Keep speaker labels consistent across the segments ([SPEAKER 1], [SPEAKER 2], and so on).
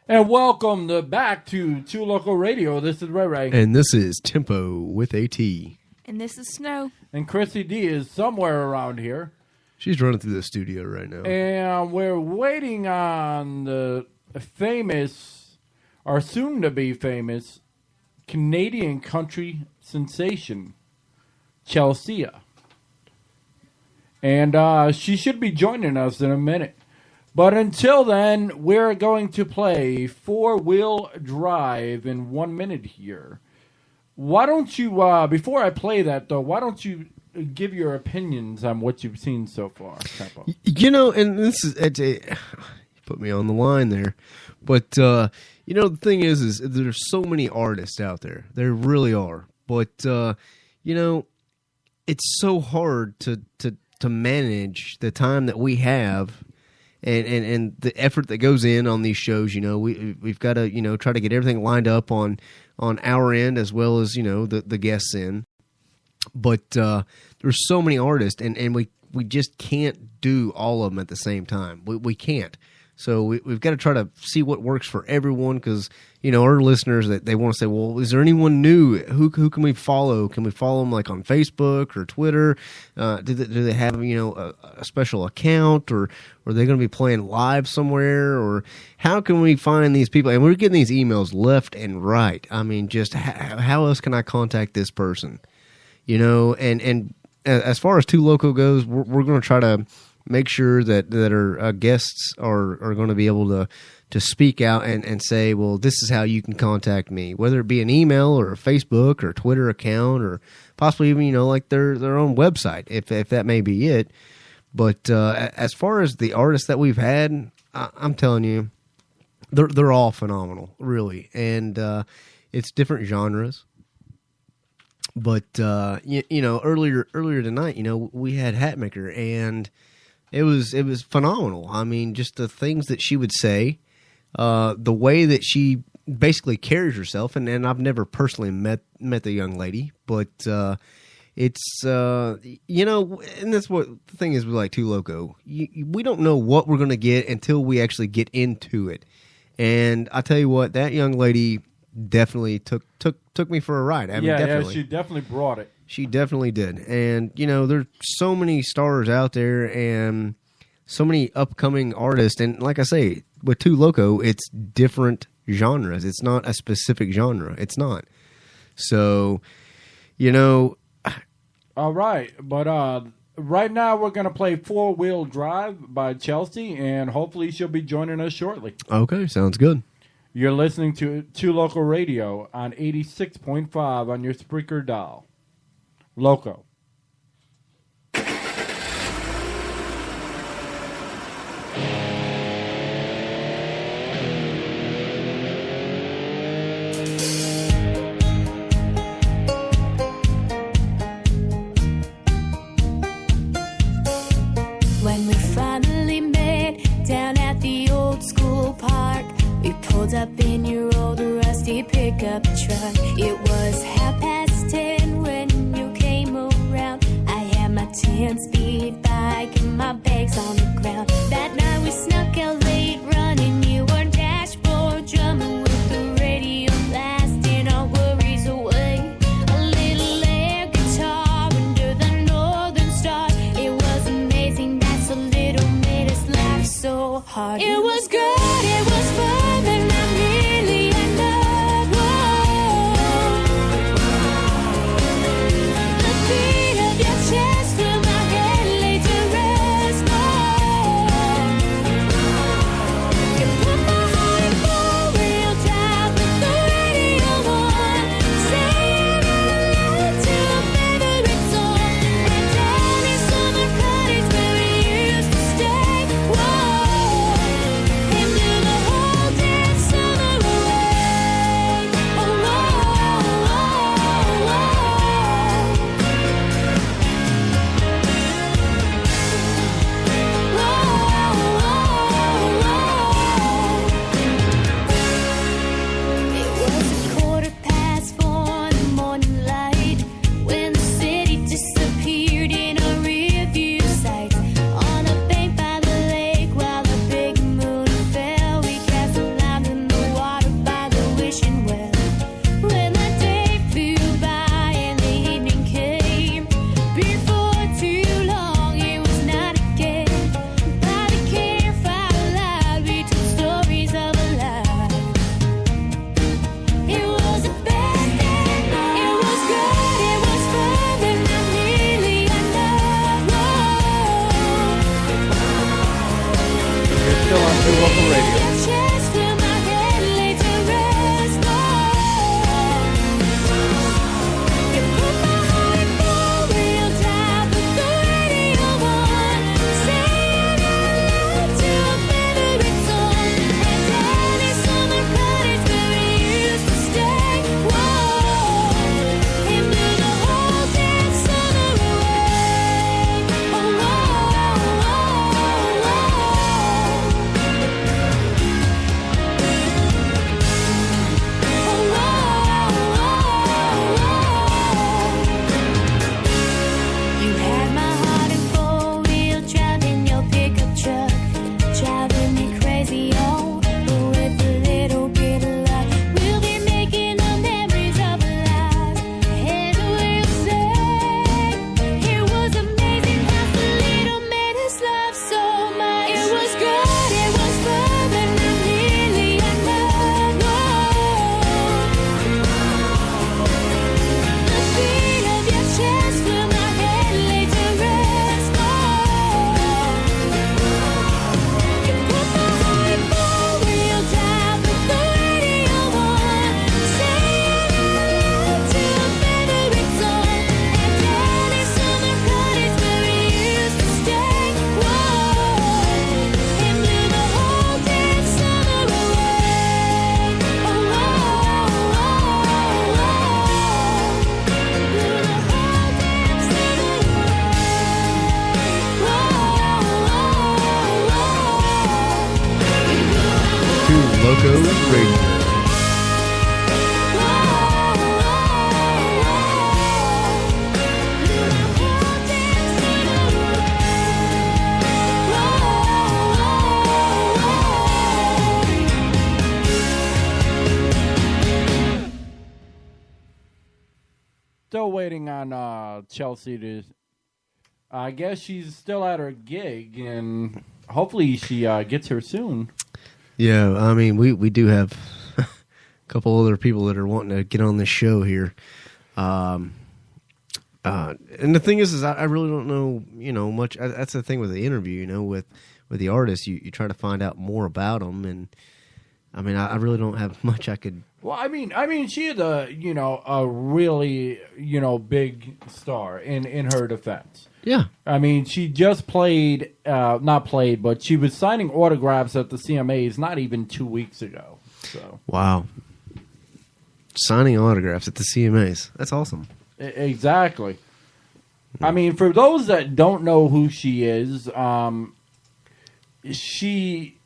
[SPEAKER 1] And welcome back to Two Local Radio. This is Ray Ray.
[SPEAKER 2] And this is Tempo with AT.
[SPEAKER 3] And this is Snow.
[SPEAKER 1] And Chrissy D is somewhere around here.
[SPEAKER 2] She's running through the studio right now.
[SPEAKER 1] And we're waiting on the famous, or soon-to-be famous, Canadian country sensation, Chelsea. And she should be joining us in a minute. But until then, we're going to play Four-Wheel Drive in 1 minute here. Why don't you, before I play that, though, why don't you give your opinions on what you've seen so far, Tempo?
[SPEAKER 2] You know, and this is, you put me on the line there. But, you know, the thing is there's so many artists out there. There really are. But, you know, it's so hard to manage the time that we have and the effort that goes in on these shows. You know, we've got to, you know, try to get everything lined up on our end as well as, you know, the guests in. But there's so many artists, and we just can't do all of them at the same time. We can't. So we've got to try to see what works for everyone because, you know, our listeners, that they want to say, well, is there anyone new? Who can we follow? Can we follow them like on Facebook or Twitter? Do they have, you know, a special account, or are they going to be playing live somewhere? Or how can we find these people? And we're getting these emails left and right. I mean, just how else can I contact this person? You know, and as far as Two Loco goes, we're going to try to make sure that our guests are going to be able to speak out and say, well, this is how you can contact me, whether it be an email or a Facebook or Twitter account or possibly even, you know, like their own website, if that may be it. But as far as the artists that we've had, I'm telling you, they're all phenomenal, really. And it's different genres. But, you know, earlier tonight, you know, we had Hatmaker, and it was phenomenal. I mean, just the things that she would say, the way that she basically carries herself, and I've never personally met the young lady, but it's, you know, and that's what the thing is with like Two Loco. We don't know what we're going to get until we actually get into it. And I tell you what, that young lady definitely took me for a ride. I mean, definitely.
[SPEAKER 1] Yeah, she definitely brought it.
[SPEAKER 2] She definitely did. And, you know, there's so many stars out there and so many upcoming artists. And like I say, with Two Loco, it's different genres. It's not a specific genre. It's not. So, you know.
[SPEAKER 1] All right. But right now we're going to play Four-Wheel Drive by Chelsea, and hopefully she'll be joining us shortly.
[SPEAKER 2] Okay, sounds good.
[SPEAKER 1] You're listening to Two Local Radio on 86.5 on your Spreaker dial. Loco.
[SPEAKER 4] When we finally met down at the old school park, we pulled up in your old rusty pickup truck. It was 10:30 when you came around. I had my 10-speed bike and my bags on the ground. That night we snuck out late running. You were dashboard drumming with the radio blasting our worries away. A little air guitar under the northern stars. It was amazing that so little made us laugh so hard. It was good, it was fun, and I'm really in love. The beat of your chest till my head laid to rest. Oh,
[SPEAKER 2] Loco Radio.
[SPEAKER 1] Still waiting on Chelsea to. I guess she's still at her gig, and hopefully she gets here soon.
[SPEAKER 2] Yeah, I mean, we do have a couple other people that are wanting to get on this show here. And the thing is I really don't know, much. That's the thing with the interview, with the artists, you try to find out more about them, and I mean, I really don't have much I could.
[SPEAKER 1] Well, I mean, she is a really, big star in her defense.
[SPEAKER 2] Yeah.
[SPEAKER 1] I mean, she just not played, but she was signing autographs at the CMAs not even 2 weeks ago. So.
[SPEAKER 2] Wow. Signing autographs at the CMAs. That's awesome.
[SPEAKER 1] Exactly. I mean, for those that don't know who she is, she,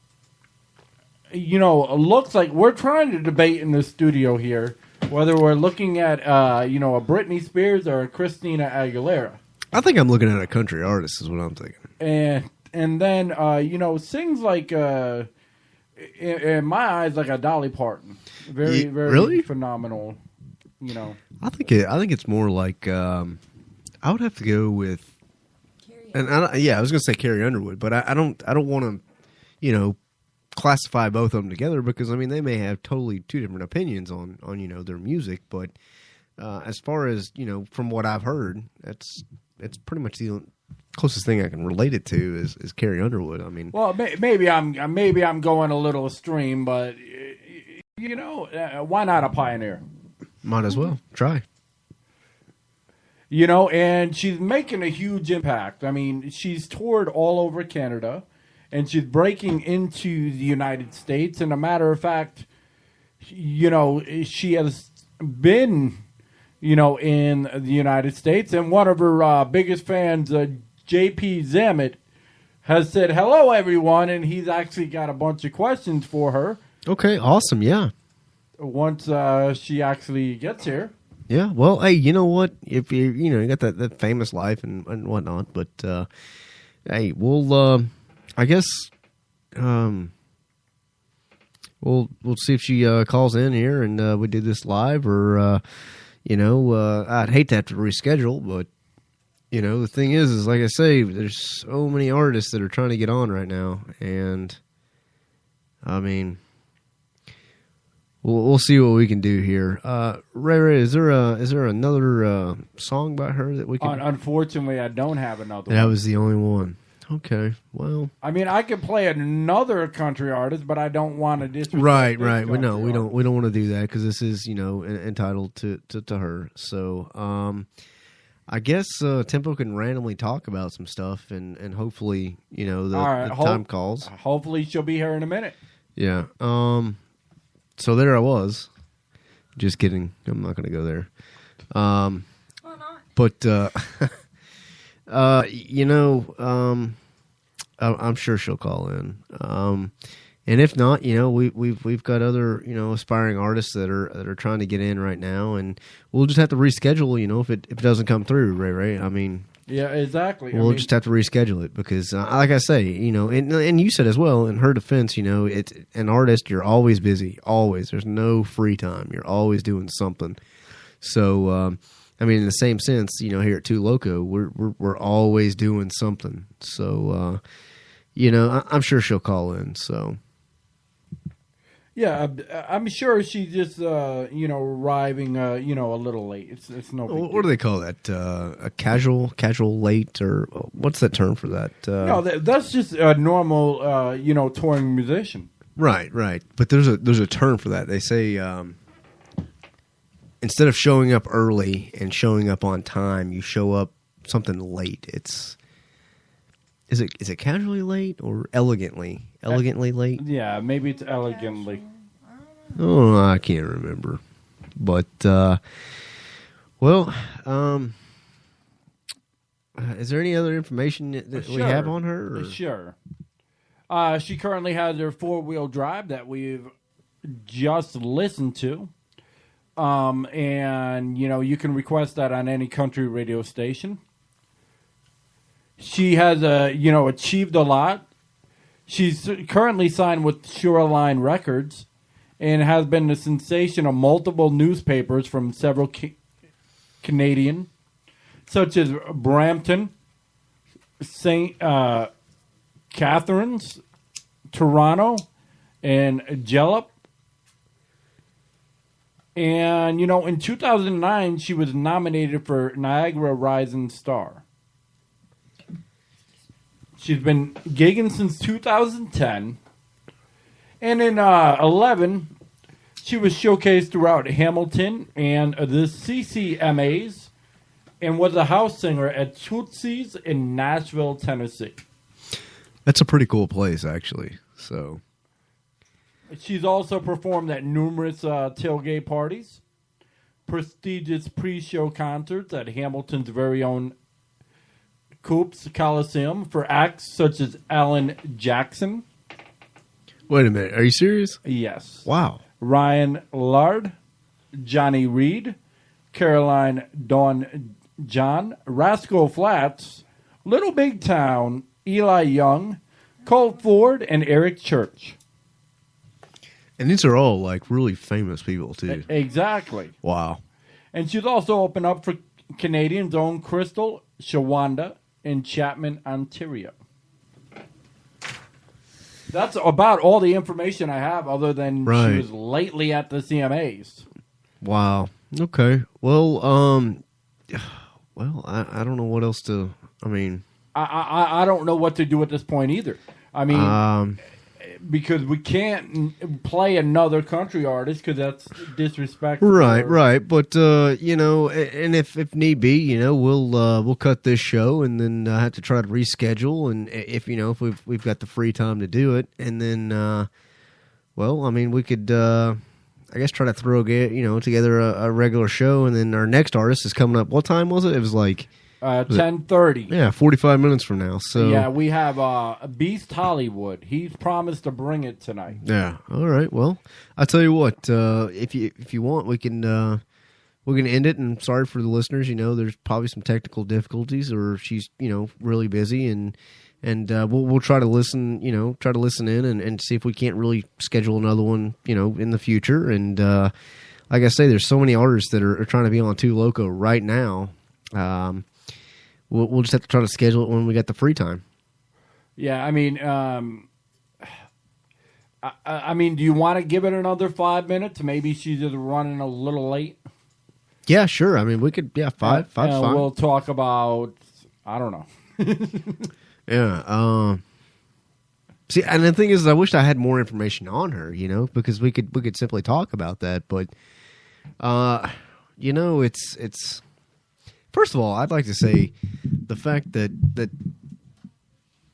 [SPEAKER 1] looks like we're trying to debate in the studio here whether we're looking at, a Britney Spears or a Christina Aguilera.
[SPEAKER 2] I think I'm looking at a country artist is what I'm thinking.
[SPEAKER 1] And then, sings like, in my eyes, like a Dolly Parton. Very, very
[SPEAKER 2] really?
[SPEAKER 1] Phenomenal,
[SPEAKER 2] I think it's more like, I would have to go with, I was going to say Carrie Underwood, but I don't want to, classify both of them together because, I mean, they may have totally two different opinions on their music, but as far as, from what I've heard, it's pretty much the closest thing I can relate it to is Carrie Underwood. I mean,
[SPEAKER 1] well, maybe I'm going a little extreme, but why not a pioneer?
[SPEAKER 2] Might as well try.
[SPEAKER 1] And she's making a huge impact. I mean, she's toured all over Canada, and she's breaking into the United States. And a matter of fact, she has been. In the United States. And one of her biggest fans, J.P. Zammit, has said, hello, everyone, and he's actually got a bunch of questions for her.
[SPEAKER 2] Okay, awesome, yeah.
[SPEAKER 1] Once she actually gets here.
[SPEAKER 2] Yeah, well, hey, you know what? If you got that famous life and whatnot, but, hey, we'll, I guess, we'll see if she calls in here and we do this live or... I'd hate to have to reschedule, but, the thing is like I say, there's so many artists that are trying to get on right now, and, I mean, we'll see what we can do here. Ray, is there another song by her that we can...
[SPEAKER 1] Unfortunately, I don't have another one.
[SPEAKER 2] That was the only one. Okay, well... I
[SPEAKER 1] mean, I could play another country artist, but I don't want to disrespect...
[SPEAKER 2] Right. We don't want to do that because this is, entitled to her. So, I guess Tempo can randomly talk about some stuff and hopefully, the time calls.
[SPEAKER 1] Hopefully she'll be here in a minute.
[SPEAKER 2] Yeah. So there I was. Just kidding. I'm not going to go there.
[SPEAKER 3] Why not?
[SPEAKER 2] But... I'm sure she'll call in. And if not, we've got other, aspiring artists that are trying to get in right now, and we'll just have to reschedule, if it doesn't come through, Ray. I mean,
[SPEAKER 1] yeah, exactly.
[SPEAKER 2] We'll just have to reschedule it because, like I say, and you said as well, in her defense, it's an artist. You're always busy, always. There's no free time. You're always doing something. So, I mean, in the same sense, here at Two Loco, we're always doing something. So, I'm sure she'll call in. So,
[SPEAKER 1] yeah, I'm sure she's just arriving a little late. It's no big deal.
[SPEAKER 2] What do they call that? A casual late, or what's that term for that?
[SPEAKER 1] No, that's just a normal touring musician.
[SPEAKER 2] Right. But there's a term for that. They say. Instead of showing up early and showing up on time, you show up something late. Is it casually late or elegantly? Elegantly late?
[SPEAKER 1] Yeah, maybe it's elegantly.
[SPEAKER 2] Oh, I can't remember. But is there any other information that we have on her? Or?
[SPEAKER 1] Sure. She currently has her 4-wheel drive that we've just listen to. And, you can request that on any country radio station. She has, achieved a lot. She's currently signed with Shoreline Records and has been a sensation of multiple newspapers from several Canadian, such as Brampton, St. Catharines, Toronto, and Gallup. And, in 2009, she was nominated for Niagara Rising Star. She's been gigging since 2010. And in 11, she was showcased throughout Hamilton and the CCMAs and was a house singer at Toosies in Nashville, Tennessee.
[SPEAKER 2] That's a pretty cool place, actually. So,
[SPEAKER 1] she's also performed at numerous tailgate parties, prestigious pre-show concerts at Hamilton's very own Coops Coliseum for acts such as Alan Jackson.
[SPEAKER 2] Wait a minute. Are you serious?
[SPEAKER 1] Yes.
[SPEAKER 2] Wow.
[SPEAKER 1] Ryan Lard, Johnny Reed, Caroline Dawn John, Rascal Flatts, Little Big Town, Eli Young, Colt Ford, and Eric Church.
[SPEAKER 2] And these are all, like, really famous people, too.
[SPEAKER 1] Exactly.
[SPEAKER 2] Wow.
[SPEAKER 1] And she's also opened up for Canadians' own Crystal Shawanda in Chapman, Ontario. That's about all the information I have, other than she was lately at the CMAs.
[SPEAKER 2] Wow. Okay. Well, I don't know what else to. I mean,
[SPEAKER 1] I don't know what to do at this point either. I mean, because we can't play another country artist because that's disrespectful.
[SPEAKER 2] Right. But and if need be, we'll cut this show and then have to try to reschedule. And if we've got the free time to do it, and then we could I guess try to throw together a regular show, and then our next artist is coming up. What time was it? It was like
[SPEAKER 1] 10:30.
[SPEAKER 2] Yeah, 45 minutes from now. So
[SPEAKER 1] yeah, we have Beast Hollywood. He's promised to bring it tonight.
[SPEAKER 2] Yeah. All right. Well, I'll tell you what. If you want, we can end it. And sorry for the listeners. There's probably some technical difficulties, or she's really busy, and we'll try to listen. Try to listen in and see if we can't really schedule another one. In the future. And like I say, there's so many artists that are trying to be on Too Loco right now. We'll just have to try to schedule it when we get the free time.
[SPEAKER 1] Yeah, I mean, do you want to give it another 5 minutes? Maybe she's just running a little late.
[SPEAKER 2] Yeah, sure. I mean, we could. Yeah, five's fine.
[SPEAKER 1] We'll talk about. I don't know.
[SPEAKER 2] Yeah. See, and the thing is, I wish I had more information on her. Because we could simply talk about that. But, it's. First of all, I'd like to say the fact that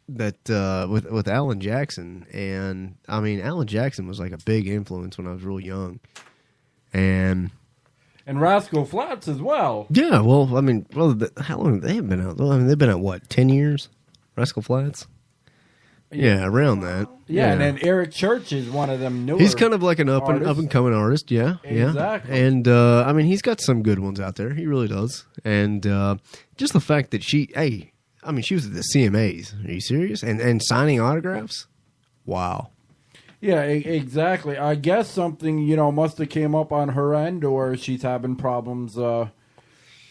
[SPEAKER 2] with Alan Jackson, and I mean Alan Jackson was like a big influence when I was real young, and
[SPEAKER 1] Rascal Flatts as well.
[SPEAKER 2] Yeah, well, I mean, how long they have been out? Well, I mean, they've been out what, 10 years? Rascal Flatts. Yeah, around that.
[SPEAKER 1] Yeah, and then Eric Church is one of them newer.
[SPEAKER 2] He's kind of like an up and coming artist. Yeah,
[SPEAKER 1] exactly.
[SPEAKER 2] Yeah. And I mean, he's got some good ones out there. He really does. And just the fact that she was at the CMAs. Are you serious? And signing autographs. Wow.
[SPEAKER 1] Yeah, exactly. I guess something must have came up on her end, or she's having problems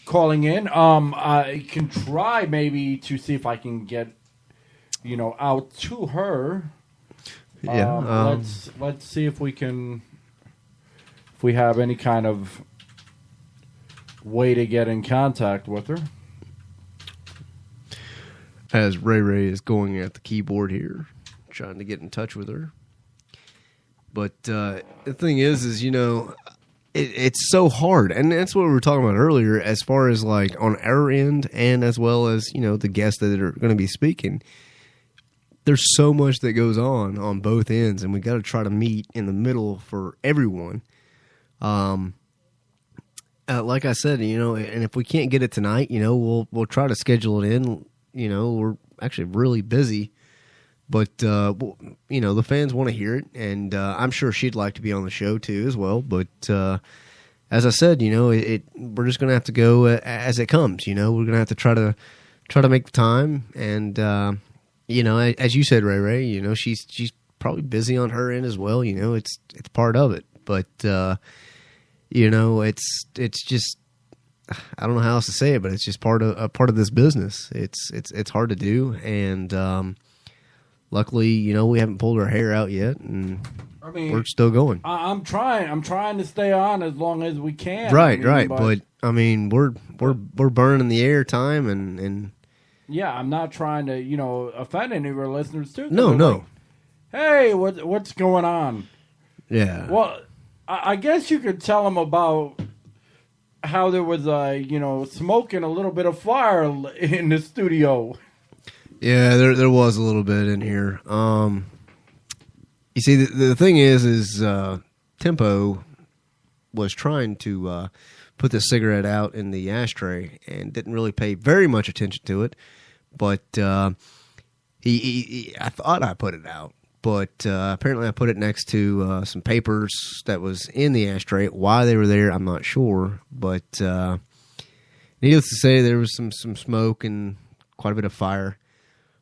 [SPEAKER 1] calling in. I can try maybe to see if I can get. Out to her.
[SPEAKER 2] Yeah.
[SPEAKER 1] Let's see if we have any kind of way to get in contact with her.
[SPEAKER 2] As Ray is going at the keyboard here, trying to get in touch with her. But the thing is it's so hard, and that's what we were talking about earlier, as far as like on our end, and as well as the guests that are going to be speaking. There's so much that goes on both ends, and we got to try to meet in the middle for everyone. Like I said, and if we can't get it tonight, we'll try to schedule it in. We're actually really busy But the fans want to hear it, and I'm sure she'd like to be on the show too as well. But as I said, we're just going to have to go as it comes. We're going to have to try to make the time, and as you said, Ray, she's probably busy on her end as well. It's part of it, but it's just, I don't know how else to say it, but it's just part of this business. It's hard to do, and luckily, we haven't pulled our hair out yet, and we're still going.
[SPEAKER 1] I'm trying to stay on as long as we can.
[SPEAKER 2] Right. But we're burning the air time, and
[SPEAKER 1] yeah, I'm not trying to offend any of our listeners too.
[SPEAKER 2] No.
[SPEAKER 1] Like, hey, what's going on?
[SPEAKER 2] Yeah.
[SPEAKER 1] Well, I guess you could tell them about how there was smoking a little bit of fire in the studio.
[SPEAKER 2] Yeah, there was a little bit in here. You see, the thing is Tempo was trying to put the cigarette out in the ashtray and didn't really pay very much attention to it. But I thought I put it out. But apparently I put it next to some papers that was in the ashtray. Why they were there, I'm not sure. But needless to say, there was some smoke and quite a bit of fire.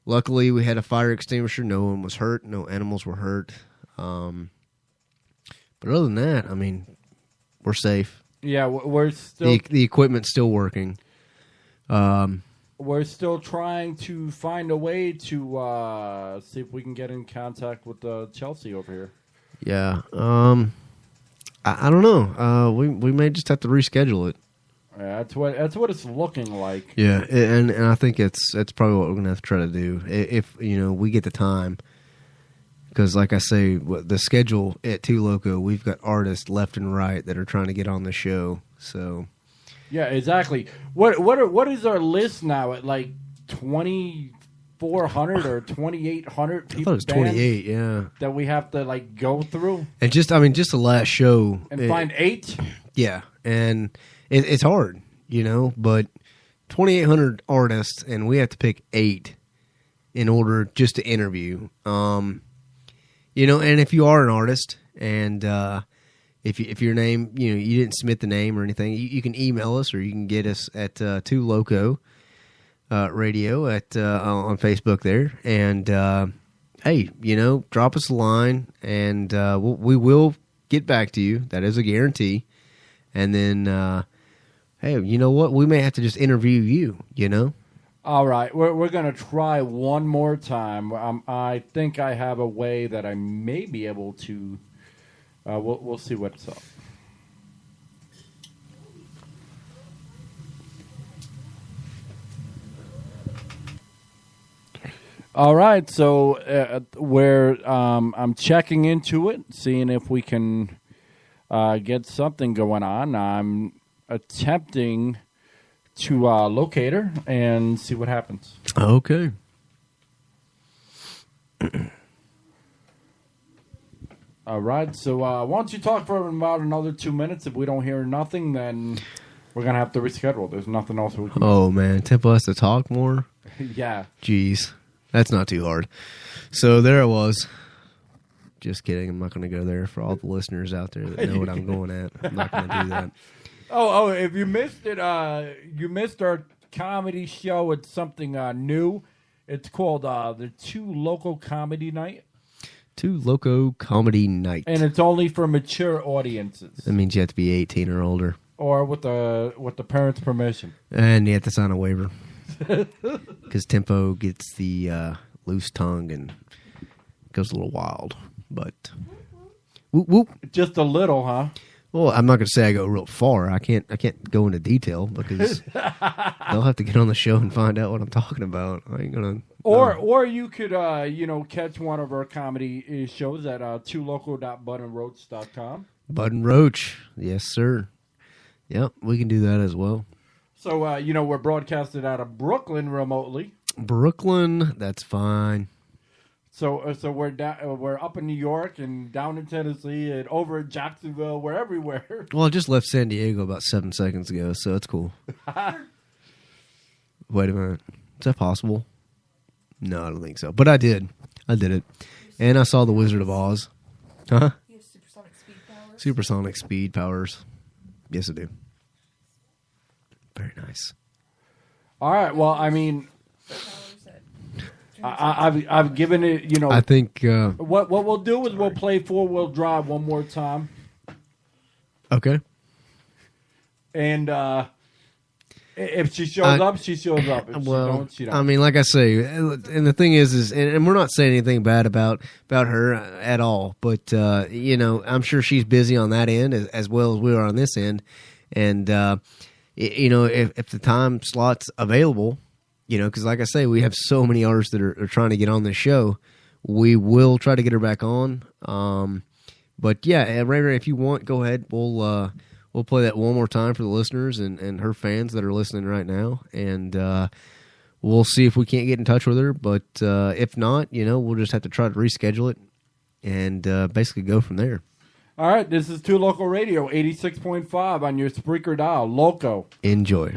[SPEAKER 2] Luckily, we had a fire extinguisher. No one was hurt. No animals were hurt. But other than that, we're safe.
[SPEAKER 1] Yeah, we're still...
[SPEAKER 2] The equipment's still working.
[SPEAKER 1] We're still trying to find a way to see if we can get in contact with Chelsea over here.
[SPEAKER 2] Yeah. I don't know. We may just have to reschedule it.
[SPEAKER 1] Yeah, that's what it's looking like.
[SPEAKER 2] Yeah, and I think that's probably what we're going to have to try to do if we get the time. Because, like I say, the schedule at Two Loco, we've got artists left and right that are trying to get on the show. So,
[SPEAKER 1] yeah, exactly. What is our list now at like 2,400 or 2,800 people?
[SPEAKER 2] I thought it was 28. Yeah,
[SPEAKER 1] that we have to like go through.
[SPEAKER 2] And just the last show
[SPEAKER 1] and find 8.
[SPEAKER 2] Yeah, and it's hard, but 2,800 artists, and we have to pick 8 in order just to interview. And if you are an artist, and if your name, you didn't submit the name or anything, you can email us, or you can get us at Two Loco Radio on Facebook there, and hey, drop us a line, and we will get back to you. That is a guarantee. And then, hey, you know what? We may have to just interview you.
[SPEAKER 1] All right, we're going to try one more time. I think I have a way that I may be able to. We'll see what's up. All right, so I'm checking into it, seeing if we can get something going on. I'm attempting to locate her and see what happens.
[SPEAKER 2] Okay.
[SPEAKER 1] All right, so why don't you talk for about another 2 minutes? If we don't hear nothing, then we're going to have to reschedule. There's nothing else we can do.
[SPEAKER 2] Oh, man. Tempo has to talk more?
[SPEAKER 1] Yeah.
[SPEAKER 2] Jeez. That's not too hard. So there it was. Just kidding. I'm not going to go there for all the listeners out there that know what I'm going at. I'm not going to do that.
[SPEAKER 1] Oh, if you missed it, you missed our comedy show. It's something new. It's called the Two Loco Comedy Night.
[SPEAKER 2] Two Loco Comedy Night.
[SPEAKER 1] And it's only for mature audiences.
[SPEAKER 2] That means you have to be 18 or older.
[SPEAKER 1] Or with the parents' permission.
[SPEAKER 2] And you have to sign a waiver. Because Tempo gets the loose tongue and goes a little wild. But, whoop, whoop.
[SPEAKER 1] Just a little, huh?
[SPEAKER 2] Well, I'm not going to say I go real far. I can't go into detail because they'll have to get on the show and find out what I'm talking about. I ain't gonna.
[SPEAKER 1] Or you could catch one of our comedy shows at twoloco.budandroach.com.
[SPEAKER 2] Bud and Roach, yes sir. Yep, we can do that as well.
[SPEAKER 1] So we're broadcasted out of Brooklyn remotely.
[SPEAKER 2] Brooklyn, that's fine.
[SPEAKER 1] So we're up in New York and down in Tennessee and over in Jacksonville. We're everywhere.
[SPEAKER 2] Well, I just left San Diego about 7 seconds ago, so it's cool. Wait a minute. Is that possible? No, I don't think so. But I did. I did it. And I saw The Wizard of Oz. Huh?
[SPEAKER 3] You have supersonic speed powers.
[SPEAKER 2] Supersonic speed powers. Yes, I do. Very nice.
[SPEAKER 1] All right. Well, I mean, I've given it. You know,
[SPEAKER 2] I think.
[SPEAKER 1] what we'll do is we'll play 4-wheel drive one more time,
[SPEAKER 2] Okay.
[SPEAKER 1] and if she shows up, she shows up. If
[SPEAKER 2] Well,
[SPEAKER 1] she don't, she don't.
[SPEAKER 2] I mean, like I say, and the thing is, and we're not saying anything bad about her at all, but you know, I'm sure she's busy on that end as well as we are on this end, and you know, if the time slot's available, you know, because like I say, we have so many artists that are trying to get on this show, we will try to get her back on. But yeah, Ray Ray, if you want, go ahead. We'll play that one more time for the listeners and her fans that are listening right now, and we'll see if we can't get in touch with her. But if not, you know, we'll just have to try to reschedule it and basically go from there.
[SPEAKER 1] All right, this is 2 Local Radio, 86.5 on your Spreaker dial. Loco.
[SPEAKER 2] Enjoy.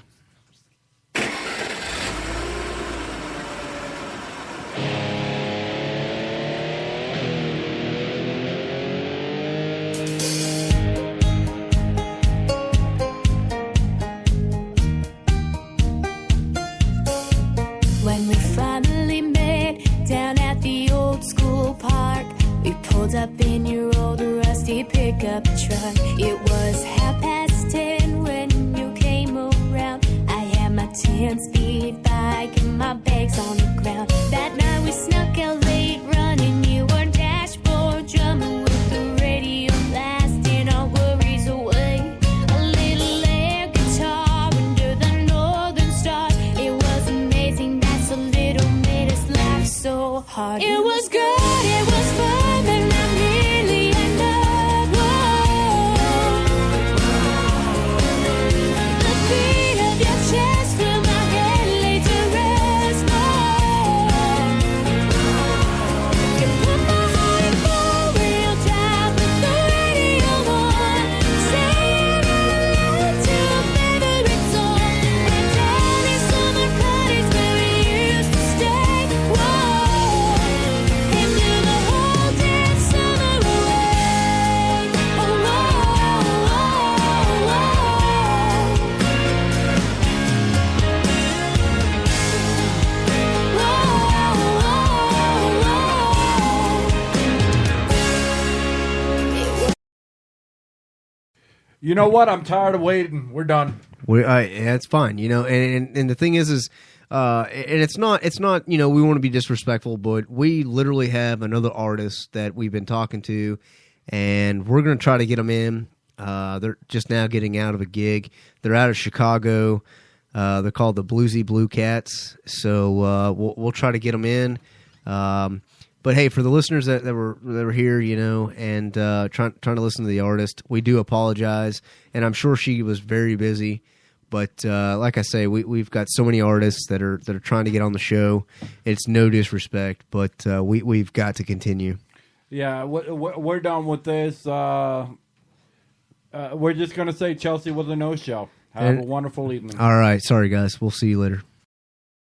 [SPEAKER 4] When we finally met down at the old school park, we pulled up in your old rusty pickup truck. It was 10:30 when you came around. I had my 10-speed bike and my bags on the ground. That night we snuck out late running. You were dashboard drumming with the radio blasting our worries away. A little air guitar under the northern stars. It was amazing that so little made us laugh so hard. It was good, it was fun, but not nearly enough. The beat of your chest filled my head, laid to rest. You put my heart in 4-wheel drive with the radio on, saying I love to a favorite song. And down in summer cottage where we used to stay. And do the whole damn summer away.
[SPEAKER 1] You know what? I'm tired of waiting. We're done.
[SPEAKER 2] Yeah, it's fine, you know, and the thing is, and it's not, you know, we want to be disrespectful, but we literally have another artist that we've been talking to, and we're going to try to get them in. They're just now getting out of a gig. They're out of Chicago. They're called the Bluesy Blue Cats. So we'll try to get them in. But hey, for the listeners that were here, you know, and trying to listen to the artist, we do apologize, and I'm sure she was very busy. But like I say, we've got so many artists that are trying to get on the show. It's no disrespect, but we've got to continue.
[SPEAKER 1] Yeah, we're done with this. We're just going to say Chelsea was a no-show. Have a wonderful evening.
[SPEAKER 2] All right, sorry guys, we'll see you later.